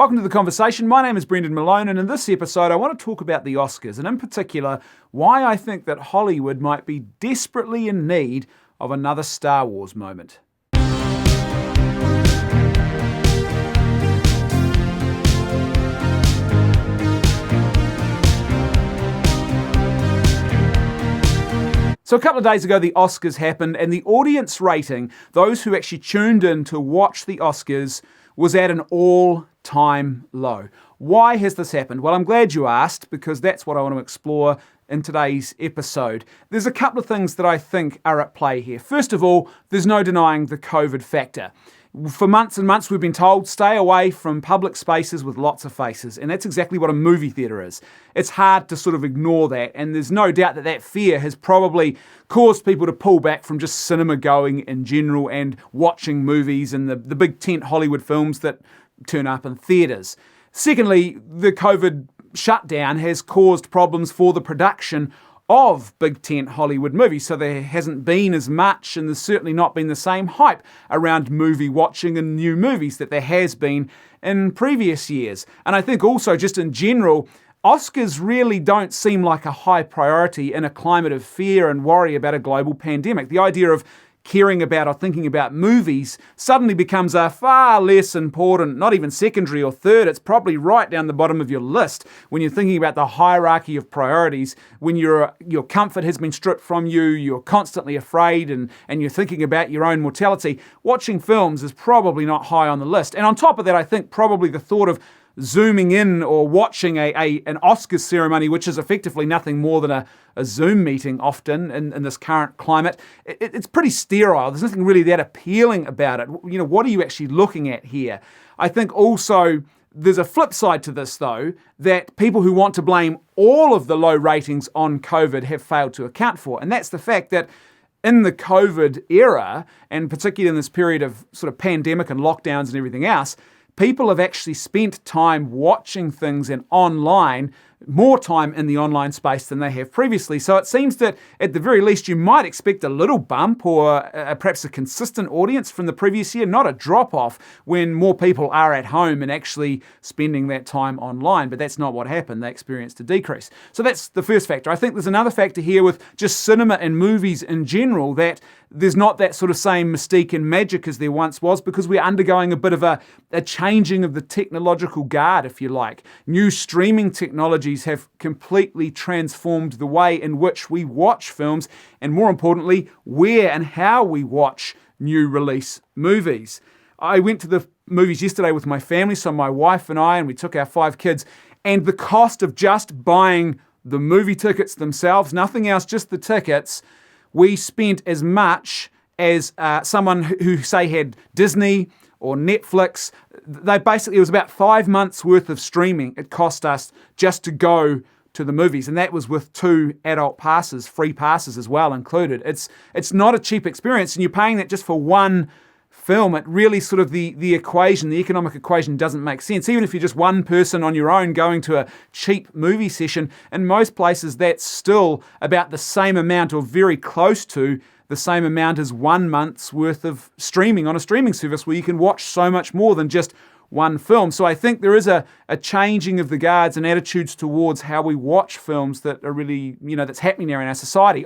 Welcome to The Conversation. My name is Brendan Malone, and in this episode I want to talk about the Oscars, and in particular, why I think that Hollywood might be desperately in need of another Star Wars moment. So a couple of days ago, the Oscars happened, and the audience rating, those who actually tuned in to watch the Oscars, was at an all-time low. Why has this happened? Well, I'm glad you asked, because that's what I want to explore in today's episode. There's a couple of things that I think are at play here. First of all, there's no denying the COVID factor. For months and months, we've been told, stay away from public spaces with lots of faces. And that's exactly what a movie theatre is. It's hard to sort of ignore that. And there's no doubt that that fear has probably caused people to pull back from just cinema going in general and watching movies and the big tent Hollywood films that turn up in theatres. Secondly, the COVID shutdown has caused problems for the production of big tent Hollywood movies. So there hasn't been as much, and there's certainly not been the same hype around movie watching and new movies that there has been in previous years. And I think also just in general, Oscars really don't seem like a high priority in a climate of fear and worry about a global pandemic. The idea of caring about or thinking about movies suddenly becomes a far less important, not even secondary or third. It's probably right down the bottom of your list when you're thinking about the hierarchy of priorities, when your comfort has been stripped from you, you're constantly afraid and you're thinking about your own mortality. Watching films is probably not high on the list. And on top of that, I think probably the thought of zooming in or watching an Oscars ceremony, which is effectively nothing more than a Zoom meeting often in this current climate, it's pretty sterile. There's nothing really that appealing about it. You know, what are you actually looking at here? I think also there's a flip side to this, though, that people who want to blame all of the low ratings on COVID have failed to account for. And that's the fact that in the COVID era, and particularly in this period of sort of pandemic and lockdowns and everything else, people have actually spent time watching things in online, more time in the online space than they have previously. So it seems that at the very least you might expect a little bump or perhaps a consistent audience from the previous year, not a drop-off when more people are at home and actually spending that time online. But that's not what happened. They experienced a decrease. So that's the first factor. I think there's another factor here with just cinema and movies in general, that there's not that sort of same mystique and magic as there once was, because we're undergoing a bit of a changing of the technological guard, if you like. New streaming technologies have completely transformed the way in which we watch films, and more importantly, where and how we watch new release movies. I went to the movies yesterday with my family, so my wife and I, and we took our 5 kids, and the cost of just buying the movie tickets themselves, nothing else, just the tickets, we spent as much as someone who, say, had Disney or Netflix. It was about 5 months worth of streaming it cost us just to go to the movies. And that was with 2 adult passes, free passes as well included. It's not a cheap experience, and you're paying that just for one film. It really sort of the economic equation doesn't make sense. Even if you're just one person on your own going to a cheap movie session, in most places that's still about the same amount or very close to the same amount as 1 month's worth of streaming on a streaming service where you can watch so much more than just one film. So I think there is a changing of the guards and attitudes towards how we watch films that are really, that's happening now in our society.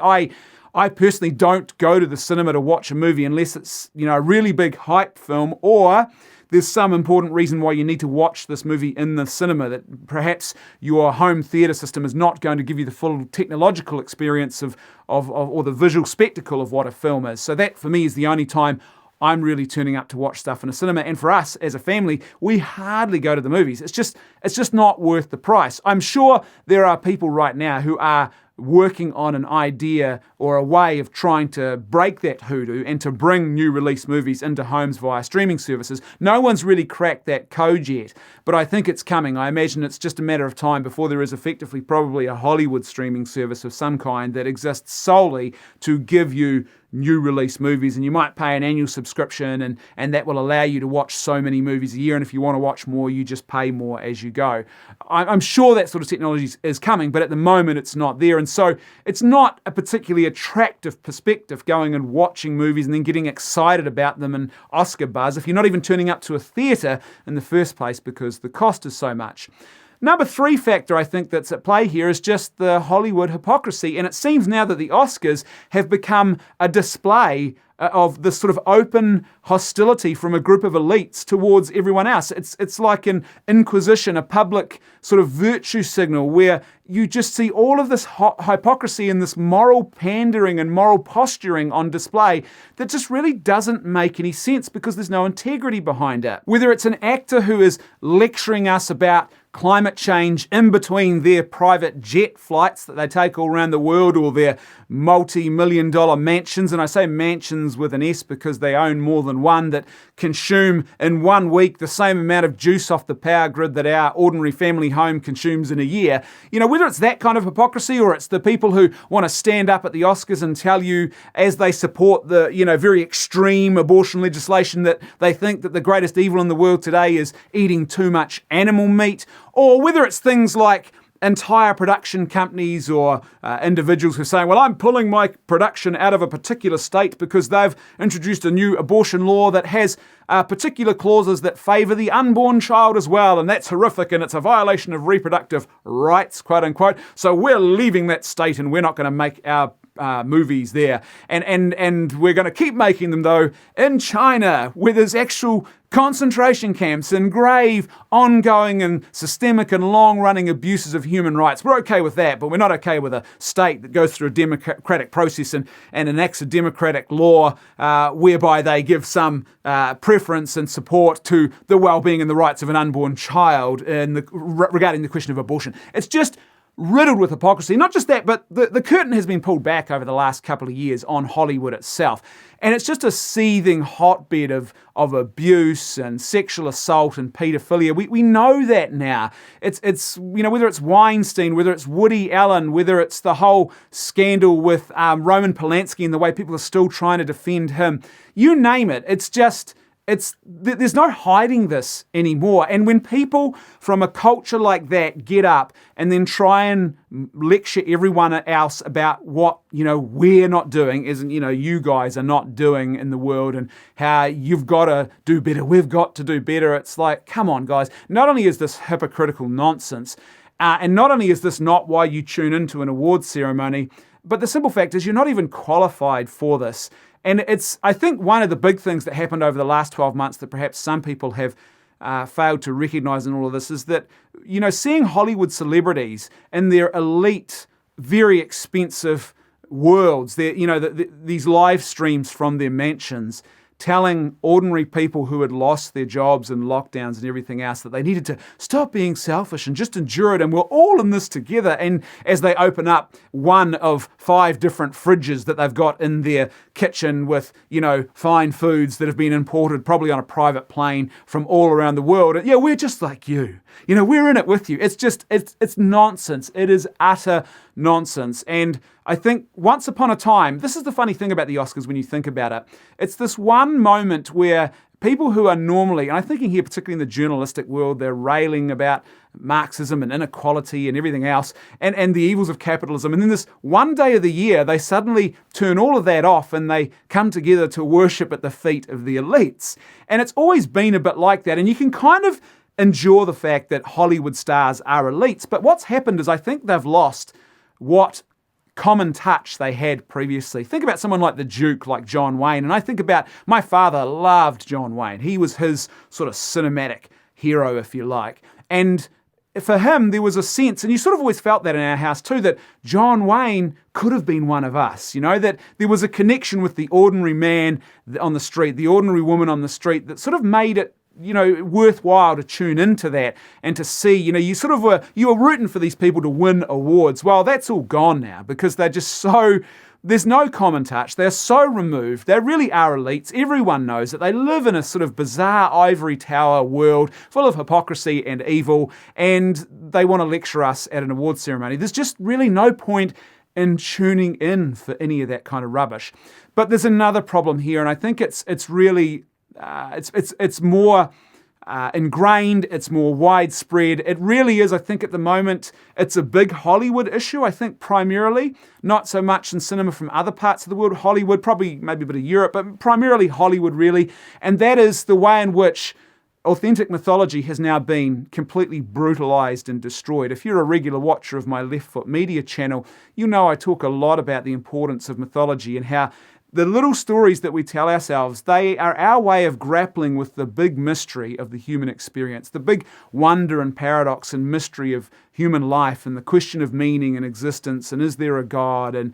I personally don't go to the cinema to watch a movie unless it's, a really big hype film, or there's some important reason why you need to watch this movie in the cinema, that perhaps your home theatre system is not going to give you the full technological experience of or the visual spectacle of what a film is. So that, for me, is the only time I'm really turning up to watch stuff in a cinema. And for us as a family, we hardly go to the movies. It's just not worth the price. I'm sure there are people right now who are working on an idea or a way of trying to break that hoodoo and to bring new release movies into homes via streaming services. No one's really cracked that code yet, but I think it's coming. I imagine it's just a matter of time before there is effectively probably a Hollywood streaming service of some kind that exists solely to give you new release movies, and you might pay an annual subscription, and that will allow you to watch so many movies a year, and if you want to watch more, you just pay more as you go. I'm sure that sort of technology is coming, but at the moment it's not there, and so it's not a particularly attractive perspective going and watching movies and then getting excited about them and Oscar buzz if you're not even turning up to a theatre in the first place because the cost is so much. Number 3 factor I think that's at play here is just the Hollywood hypocrisy, and it seems now that the Oscars have become a display of this sort of open hostility from a group of elites towards everyone else. It's like an inquisition, a public sort of virtue signal where you just see all of this hypocrisy and this moral pandering and moral posturing on display that just really doesn't make any sense because there's no integrity behind it. Whether it's an actor who is lecturing us about climate change in between their private jet flights that they take all around the world or their multi-million-dollar mansions, and I say mansions with an S because they own more than one, that consume in 1 week the same amount of juice off the power grid that our ordinary family home consumes in a year. You know, whether it's that kind of hypocrisy or it's the people who want to stand up at the Oscars and tell you as they support the, very extreme abortion legislation that they think that the greatest evil in the world today is eating too much animal meat, or whether it's things like entire production companies or individuals who are saying, well, I'm pulling my production out of a particular state because they've introduced a new abortion law that has particular clauses that favour the unborn child as well, and that's horrific and it's a violation of reproductive rights, quote unquote, so we're leaving that state and we're not going to make our movies there. And we're going to keep making them, though, in China, where there's actual concentration camps and grave, ongoing and systemic and long-running abuses of human rights. We're okay with that, but we're not okay with a state that goes through a democratic process and enacts a democratic law whereby they give some preference and support to the well-being and the rights of an unborn child regarding the question of abortion. It's just riddled with hypocrisy. Not just that, but the curtain has been pulled back over the last couple of years on Hollywood itself. And it's just a seething hotbed of abuse and sexual assault and paedophilia. We know that now. It's whether it's Weinstein, whether it's Woody Allen, whether it's the whole scandal with Roman Polanski and the way people are still trying to defend him. You name it. There's no hiding this anymore. And when people from a culture like that get up and then try and lecture everyone else about what, we're not doing, you guys are not doing in the world and how you've got to do better, we've got to do better. It's like, come on, guys. Not only is this hypocritical nonsense, and not only is this not why you tune into an awards ceremony, but the simple fact is you're not even qualified for this. And it's, I think, one of the big things that happened over the last 12 months that perhaps some people have failed to recognise in all of this is that, seeing Hollywood celebrities in their elite, very expensive worlds, these live streams from their mansions, telling ordinary people who had lost their jobs and lockdowns and everything else that they needed to stop being selfish and just endure it, and we're all in this together. And as they open up one of 5 different fridges that they've got in their kitchen with, fine foods that have been imported probably on a private plane from all around the world. Yeah, we're just like you. We're in it with you. It's nonsense. It is utter nonsense. And I think once upon a time, this is the funny thing about the Oscars when you think about it, it's this one moment where people who are normally, and I'm thinking here particularly in the journalistic world, they're railing about Marxism and inequality and everything else and the evils of capitalism. And then this one day of the year, they suddenly turn all of that off and they come together to worship at the feet of the elites. And it's always been a bit like that. And you can kind of endure the fact that Hollywood stars are elites. But what's happened is I think they've lost what common touch they had previously. Think about someone like the Duke, like John Wayne. And I think about, my father loved John Wayne. He was his sort of cinematic hero, if you like. And for him, there was a sense, and you sort of always felt that in our house too, that John Wayne could have been one of us, that there was a connection with the ordinary man on the street, the ordinary woman on the street that sort of made it worthwhile to tune into that and to see, you were rooting for these people to win awards. Well, that's all gone now because they're just there's no common touch. They're so removed. They really are elites. Everyone knows that they live in a sort of bizarre ivory tower world full of hypocrisy and evil, and they want to lecture us at an awards ceremony. There's just really no point in tuning in for any of that kind of rubbish. But there's another problem here, and I think it's really it's more ingrained, it's more widespread. It really is, I think at the moment, it's a big Hollywood issue, I think primarily, not so much in cinema from other parts of the world. Hollywood, probably maybe a bit of Europe, but primarily Hollywood really. And that is the way in which authentic mythology has now been completely brutalized and destroyed. If you're a regular watcher of my Left Foot Media channel, you know I talk a lot about the importance of mythology and how the little stories that we tell ourselves, they are our way of grappling with the big mystery of the human experience, the big wonder and paradox and mystery of human life and the question of meaning and existence and is there a God and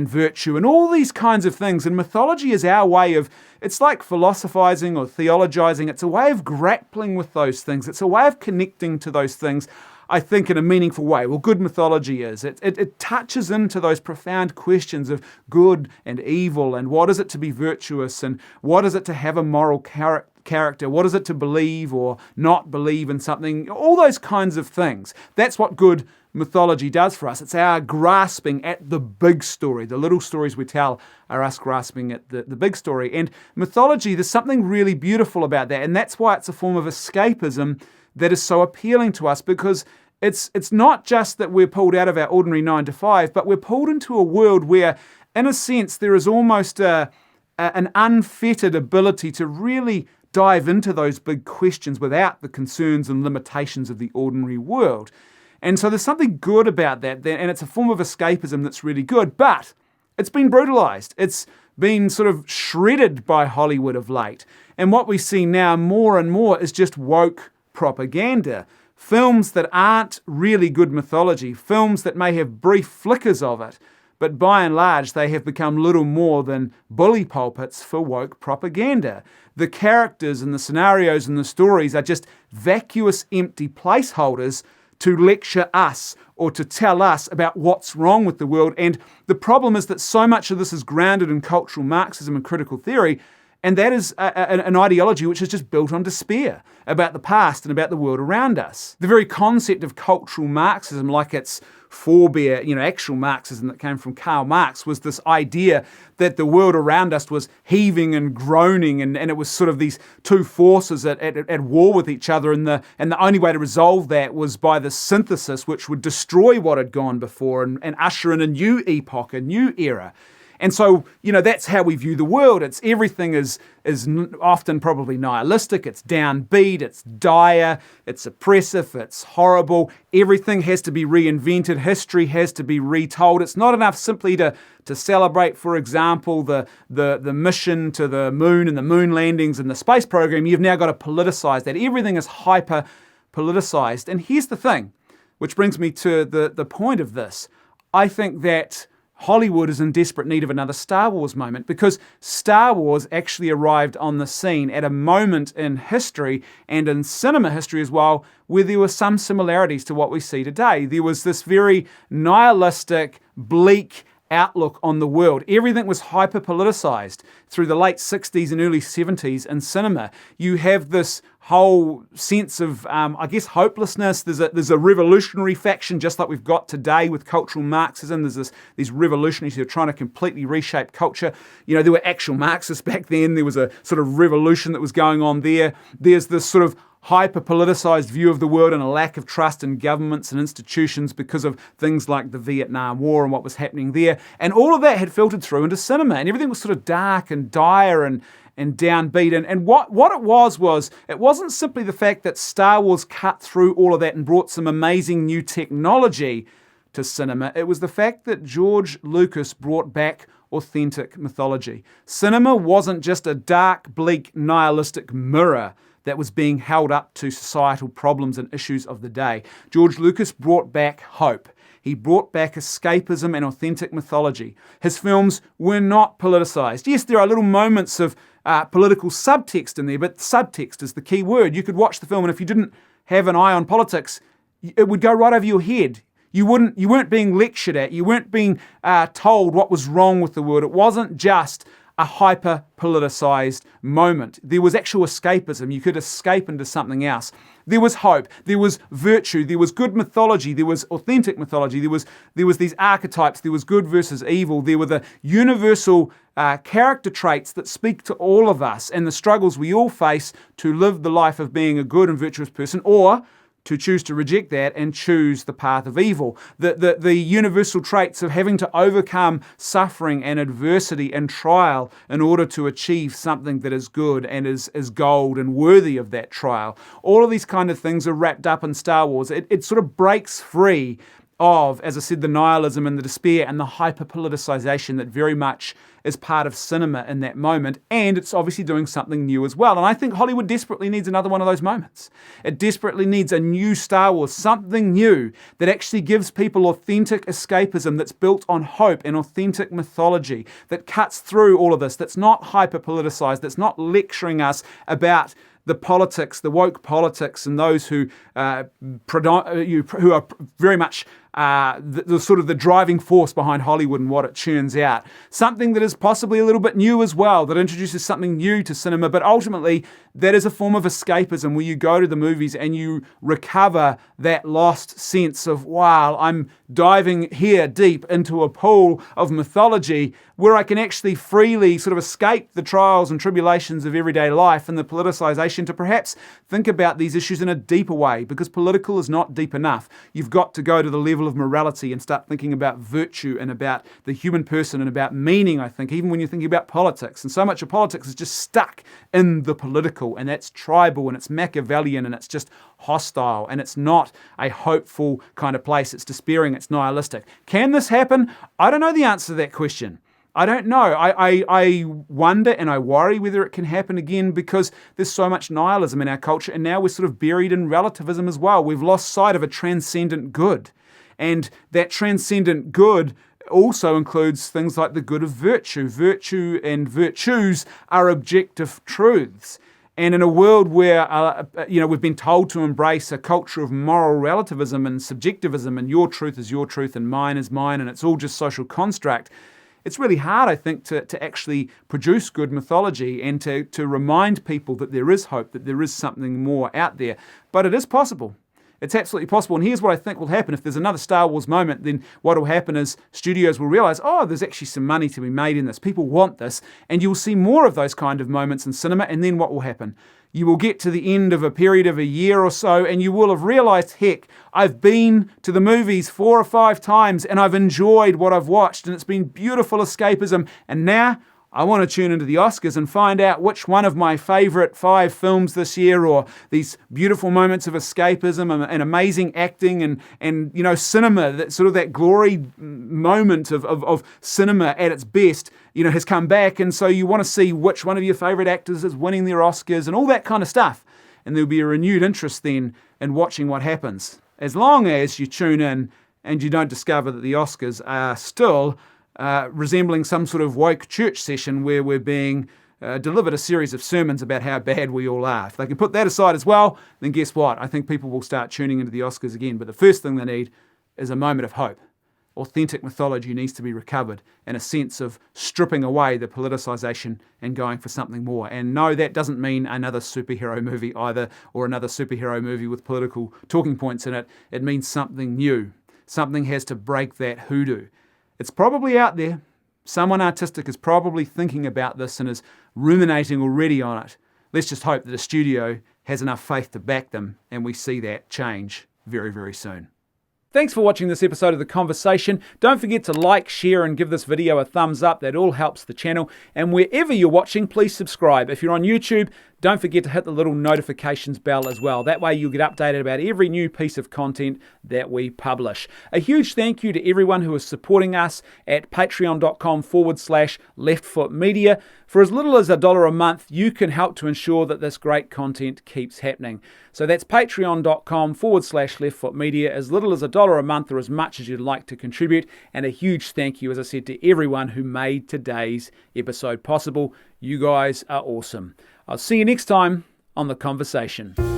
virtue and all these kinds of things. And mythology is our way of, it's like philosophizing or theologizing. It's a way of grappling with those things. It's a way of connecting to those things, I think, in a meaningful way. Well, good mythology is. It touches into those profound questions of good and evil and what is it to be virtuous and what is it to have a moral character, what is it to believe or not believe in something, all those kinds of things. That's what good mythology does for us. It's our grasping at the big story. The little stories we tell are us grasping at the big story. And mythology, there's something really beautiful about that, and that's why it's a form of escapism that is so appealing to us, because it's not just that we're pulled out of our ordinary 9 to 5, but we're pulled into a world where, in a sense, there is almost an unfettered ability to really dive into those big questions without the concerns and limitations of the ordinary world. And so there's something good about that, and it's a form of escapism that's really good, but it's been brutalized. It's been sort of shredded by Hollywood of late. And what we see now more and more is just woke propaganda. Films that aren't really good mythology, films that may have brief flickers of it, but by and large they have become little more than bully pulpits for woke propaganda. The characters and the scenarios and the stories are just vacuous, empty placeholders to lecture us or to tell us about what's wrong with the world. And the problem is that so much of this is grounded in cultural Marxism and critical theory, and that is an ideology which is just built on despair about the past and about the world around us. The very concept of cultural Marxism, like its forebear, actual Marxism that came from Karl Marx, was this idea that the world around us was heaving and groaning, and it was sort of these two forces at war with each other, and the only way to resolve that was by the synthesis which would destroy what had gone before and usher in a new epoch, a new era. And so, that's how we view the world. It's everything is often probably nihilistic, it's downbeat, it's dire, it's oppressive, it's horrible. Everything has to be reinvented, history has to be retold. It's not enough simply to celebrate, for example, the mission to the moon and the moon landings and the space program. You've now got to politicize that. Everything is hyper politicized. And here's the thing, which brings me to the point of this. I think that Hollywood is in desperate need of another Star Wars moment, because Star Wars actually arrived on the scene at a moment in history and in cinema history as well where there were some similarities to what we see today. There was this very nihilistic, bleak outlook on the world. Everything was hyper-politicized through the late 60s and early 70s in cinema. You have this whole sense of, hopelessness. There's a revolutionary faction, just like we've got today with cultural Marxism. There's these revolutionaries who are trying to completely reshape culture. There were actual Marxists back then. There was a sort of revolution that was going on there. There's this sort of hyper-politicized view of the world and a lack of trust in governments and institutions because of things like the Vietnam War and what was happening there. And all of that had filtered through into cinema, and everything was sort of dark and dire and downbeat. And what it was it wasn't simply the fact that Star Wars cut through all of that and brought some amazing new technology to cinema. It was the fact that George Lucas brought back authentic mythology. Cinema wasn't just a dark, bleak, nihilistic mirror that was being held up to societal problems and issues of the day. George Lucas brought back hope. He brought back escapism and authentic mythology. His films were not politicized. Yes, there are little moments of political subtext in there, but subtext is the key word. You could watch the film, and if you didn't have an eye on politics, it would go right over your head. You weren't being lectured at. You weren't being told what was wrong with the world. It wasn't just a hyper-politicized moment. There was actual escapism. You could escape into something else. There was hope. There was virtue. There was good mythology. There was authentic mythology. There was these archetypes. There was good versus evil. There were the universal character traits that speak to all of us and the struggles we all face to live the life of being a good and virtuous person, or to choose to reject that and choose the path of evil. The universal traits of having to overcome suffering and adversity and trial in order to achieve something that is good and is gold and worthy of that trial. All of these kind of things are wrapped up in Star Wars. It sort of breaks free of, as I said, the nihilism and the despair and the hyper-politicization that very much is part of cinema in that moment, and it's obviously doing something new as well. And I think Hollywood desperately needs another one of those moments. It desperately needs a new Star Wars, something new that actually gives people authentic escapism that's built on hope and authentic mythology, that cuts through all of this, that's not hyper-politicized, that's not lecturing us about the politics, the woke politics, and those who are very much the sort of the driving force behind Hollywood and what it churns out. Something that is possibly a little bit new as well, that introduces something new to cinema, but ultimately that is a form of escapism where you go to the movies and you recover that lost sense of, wow, I'm diving here deep into a pool of mythology where I can actually freely sort of escape the trials and tribulations of everyday life and the politicization to perhaps think about these issues in a deeper way, because political is not deep enough. You've got to go to the level of morality and start thinking about virtue and about the human person and about meaning, I think, even when you're thinking about politics. And so much of politics is just stuck in the political, and that's tribal and it's Machiavellian and it's just hostile and it's not a hopeful kind of place. It's despairing, it's nihilistic. Can this happen? I don't know the answer to that question. I don't know. I wonder and I worry whether it can happen again, because there's so much nihilism in our culture, and now we're sort of buried in relativism as well. We've lost sight of a transcendent good. And that transcendent good also includes things like the good of virtue. Virtue and virtues are objective truths. And in a world where we've been told to embrace a culture of moral relativism and subjectivism, and your truth is your truth and mine is mine, and it's all just social construct, it's really hard, I think, to actually produce good mythology and to remind people that there is hope, that there is something more out there. But it is possible. It's absolutely possible. And here's what I think will happen. If there's another Star Wars moment, then what will happen is studios will realize, oh, there's actually some money to be made in this. People want this. And you'll see more of those kind of moments in cinema. And then what will happen? You will get to the end of a period of a year or so, and you will have realized, heck, I've been to the movies 4 or 5 times and I've enjoyed what I've watched, and it's been beautiful escapism. And now I want to tune into the Oscars and find out which one of my favorite 5 films this year, or these beautiful moments of escapism and amazing acting and cinema, that sort of that glory moment of cinema at its best, has come back. And so you want to see which one of your favorite actors is winning their Oscars and all that kind of stuff. And there'll be a renewed interest then in watching what happens, as long as you tune in and you don't discover that the Oscars are still resembling some sort of woke church session where we're being delivered a series of sermons about how bad we all are. If they can put that aside as well, then guess what? I think people will start tuning into the Oscars again. But the first thing they need is a moment of hope. Authentic mythology needs to be recovered, and a sense of stripping away the politicization and going for something more. And no, that doesn't mean another superhero movie either, or another superhero movie with political talking points in it. It means something new. Something has to break that hoodoo. It's probably out there. Someone artistic is probably thinking about this and is ruminating already on it. Let's just hope that the studio has enough faith to back them, and we see that change very, very soon. Thanks for watching this episode of The Conversation. Don't forget to like, share, and give this video a thumbs up. That all helps the channel. And wherever you're watching, please subscribe. If you're on YouTube, don't forget to hit the little notifications bell as well. That way you'll get updated about every new piece of content that we publish. A huge thank you to everyone who is supporting us at patreon.com/leftfootmedia. For as little as $1 a month, you can help to ensure that this great content keeps happening. So that's patreon.com/leftfootmedia. As little as $1 a month, or as much as you'd like to contribute. And a huge thank you, as I said, to everyone who made today's episode possible. You guys are awesome. I'll see you next time on The Conversation.